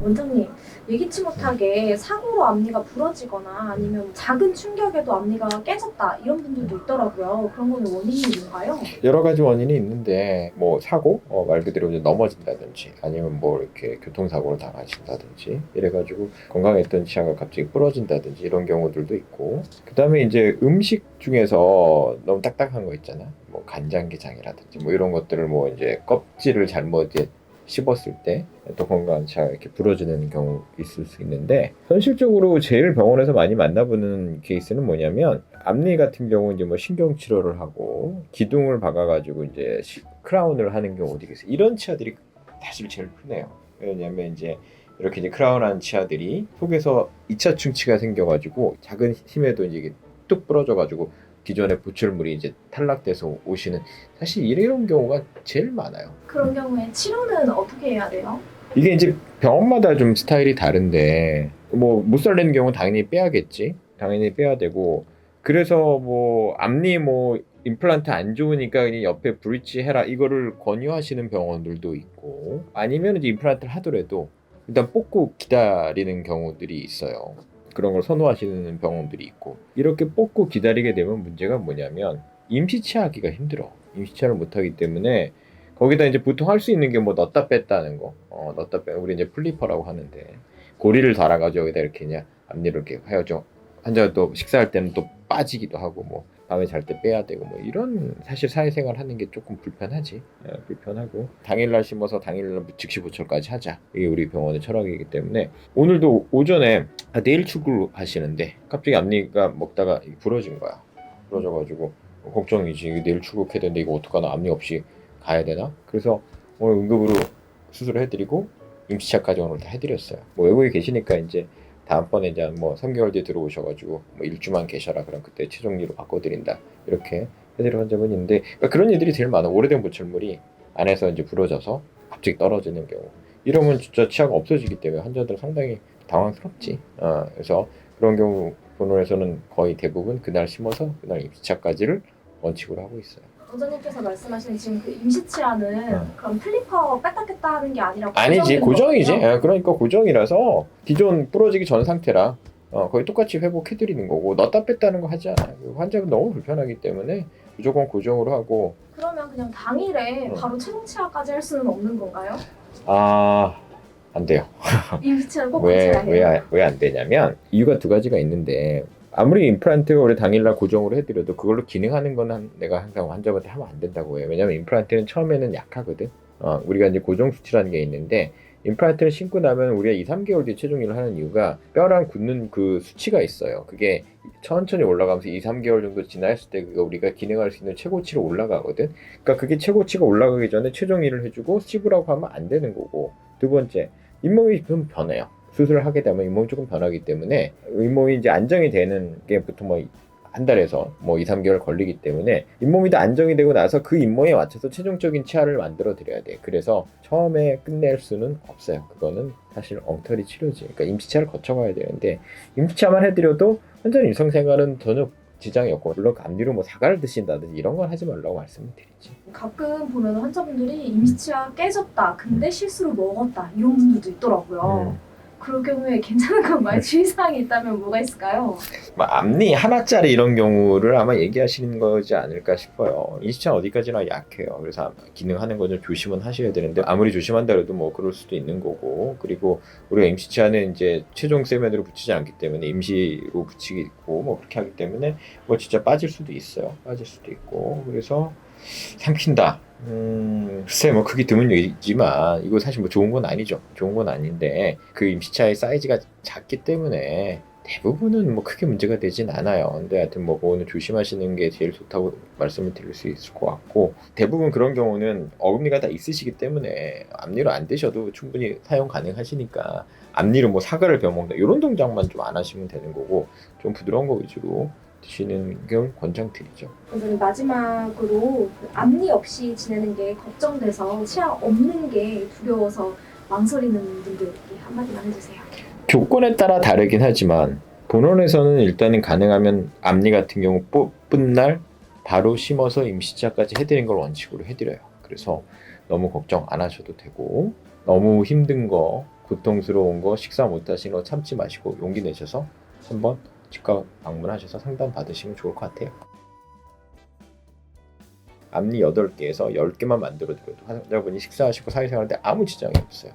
원장님, 예기치 못하게 사고로 앞니가 부러지거나 아니면 작은 충격에도 앞니가 깨졌다 이런 분들도 있더라고요. 그런 거는 원인이 뭔가요? 여러 가지 원인이 있는데 뭐 사고 말 그대로 이제 넘어진다든지 아니면 뭐 이렇게 교통사고를 당하신다든지 이래가지고 건강했던 치아가 갑자기 부러진다든지 이런 경우들도 있고, 그 다음에 이제 음식 중에서 너무 딱딱한 거 있잖아, 뭐 간장게장이라든지 뭐 이런 것들을 뭐 이제 껍질을 잘못 이제 씹었을 때 또 건강한 치아가 이렇게 부러지는 경우 있을 수 있는데, 현실적으로 제일 병원에서 많이 만나보는 케이스는 뭐냐면 앞니 같은 경우 이제 뭐 신경 치료를 하고 기둥을 박아가지고 이제 크라운을 하는 경우들이 있어요. 이런 치아들이 사실 제일 흔해요. 왜냐면 이제 이렇게 이제 크라운한 치아들이 속에서 2차 충치가 생겨가지고 작은 힘에도 이제 이게 뚝 부러져가지고 기존의 보철물이 이제 탈락돼서 오시는, 사실 이런 경우가 제일 많아요. 그런 경우에 치료는 어떻게 해야 돼요? 이게 이제 병원마다 좀 스타일이 다른데, 뭐 못 살리는 경우는 당연히 빼야겠지. 당연히 빼야 되고, 그래서 뭐 앞니 뭐 임플란트 안 좋으니까 그냥 옆에 브릿지 해라 이거를 권유하시는 병원들도 있고, 아니면 이제 임플란트를 하더라도 일단 뽑고 기다리는 경우들이 있어요. 그런 걸 선호하시는 병원들이 있고, 이렇게 뽑고 기다리게 되면 문제가 뭐냐면 임시치하기가 힘들어. 임시치를 못하기 때문에 거기다 이제 보통 할 수 있는 게 뭐 넣었다 뺐다는 거, 넣었다 빼, 우리 이제 플리퍼라고 하는데 고리를 달아가지고 여기다 이렇게 그냥 앞니를 이렇게 하여져, 환자가 또 식사할 때는 또 빠지기도 하고 뭐 밤에 잘 때 빼야 되고 뭐 이런, 사실 사회생활 하는 게 조금 불편하지. 불편하고 당일날 심어서 당일날 즉시 보철까지 하자, 이게 우리 병원의 철학이기 때문에. 오늘도 오전에 내일 출근하시는데 갑자기 앞니가 먹다가 부러진 거야. 부러져가지고 걱정이지. 내일 출국해야 되는데 이거 어떡하나, 앞니 없이 가야 되나? 그래서 오늘 응급으로 수술을 해드리고 임시차까지 오늘 다 해드렸어요. 뭐 외국에 계시니까 이제 다음번에 이제 뭐 3개월 뒤에 들어오셔가지고 뭐 일주만 계셔라, 그럼 그때 최종리로 바꿔드린다 이렇게 해드릴 환자분이 있는데, 그러니까 그런 일들이 제일 많아. 오래된 보철물이 안에서 이제 부러져서 갑자기 떨어지는 경우, 이러면 진짜 치아가 없어지기 때문에 환자들 상당히 당황스럽지. 그래서 그런 경우 본원에서는 거의 대부분 그날 심어서 그날 임시차까지를 원칙으로 하고 있어요. 원장님께서 말씀하시는 지금 그 임시치아는 그런 플리퍼 뺐다 꼈다 하는 게 아니라 아니지, 고정된 고정이지. 거예요? 그러니까 고정이라서 기존 부러지기 전 상태라 거의 똑같이 회복해드리는 거고, 넣었다 뺐다는 거 하지 않아요. 환자분 너무 불편하기 때문에 무조건 고정으로 하고. 그러면 그냥 당일에 바로 최종치아까지 할 수는 없는 건가요? 안 돼요. 임시치아를 꼭 고쳐야 해요? 왜 안 되냐면 이유가 두 가지가 있는데, 아무리 임플란트를 원래 당일날 고정으로 해드려도 그걸로 기능하는 건 내가 항상 환자한테 하면 안 된다고 해요. 왜냐면 임플란트는 처음에는 약하거든. 우리가 이제 고정 수치라는 게 있는데, 임플란트를 신고 나면 우리가 2, 3개월 뒤에 최종일을 하는 이유가 뼈랑 굳는 그 수치가 있어요. 그게 천천히 올라가면서 2, 3개월 정도 지났을 때 그거 우리가 기능할 수 있는 최고치로 올라가거든. 그러니까 그게 최고치가 올라가기 전에 최종일을 해주고 씹으라고 하면 안 되는 거고, 두 번째, 잇몸이 좀 변해요. 수술을 하게 되면 잇몸이 조금 변하기 때문에 잇몸이 이제 안정이 되는 게 보통 뭐 한 달에서 뭐 2, 3개월 걸리기 때문에 잇몸이 다 안정이 되고 나서 그 잇몸에 맞춰서 최종적인 치아를 만들어 드려야 돼. 그래서 처음에 끝낼 수는 없어요. 그거는 사실 엉터리 치료지. 그러니까 임시치아를 거쳐가야 되는데, 임시치아만 해드려도 환자는 일상생활은 전혀 지장이 없고, 물론 앞니로 뭐 사과를 드신다든지 이런 건 하지 말라고 말씀을 드리지. 가끔 보면 환자분들이 임시치아 깨졌다 근데 실수로 먹었다 이런 분들도 있더라고요. 그럴 경우에 괜찮은 건가요? 주의사항이 있다면 뭐가 있을까요? 뭐 앞니 하나짜리 이런 경우를 아마 얘기하시는 거지 않을까 싶어요. 임시치아 어디까지나 약해요. 그래서 기능하는 거 좀 조심은 하셔야 되는데, 아무리 조심한다 해도 뭐 그럴 수도 있는 거고, 그리고 우리가 임시치아는 이제 최종 세면으로 붙이지 않기 때문에 임시로 붙이기 있고 뭐 그렇게 하기 때문에 뭐 진짜 빠질 수도 있어요. 빠질 수도 있고. 그래서 삼킨다. 글쎄 뭐 그게 드문 얘기지만 이거 사실 뭐 좋은 건 아니죠. 좋은 건 아닌데 그 임시차의 사이즈가 작기 때문에 대부분은 뭐 크게 문제가 되진 않아요. 근데 하여튼 뭐 그거는 조심하시는 게 제일 좋다고 말씀을 드릴 수 있을 것 같고, 대부분 그런 경우는 어금니가 다 있으시기 때문에 앞니로 안 드셔도 충분히 사용 가능하시니까 앞니로 뭐 사과를 베어먹는다 이런 동작만 좀 안 하시면 되는 거고, 좀 부드러운 거 위주로 드시는 걸 권장드리죠. 선생님, 마지막으로 그 앞니 없이 지내는 게 걱정돼서 치아 없는 게 두려워서 망설이는 분들께 한마디만 해주세요. 조건에 따라 다르긴 하지만 본원에서는 일단은 가능하면 앞니 같은 경우 뽑은 날 바로 심어서 임시치아까지 해드리는 걸 원칙으로 해드려요. 그래서 너무 걱정 안 하셔도 되고, 너무 힘든 거 고통스러운 거 식사 못 하시는 거 참지 마시고 용기 내셔서 한번 치과 방문하셔서 상담 받으시면 좋을 것 같아요. 앞니 8개에서 10개만 만들어드려도 환자분이 식사하시고 사회생활 때 아무 지장이 없어요.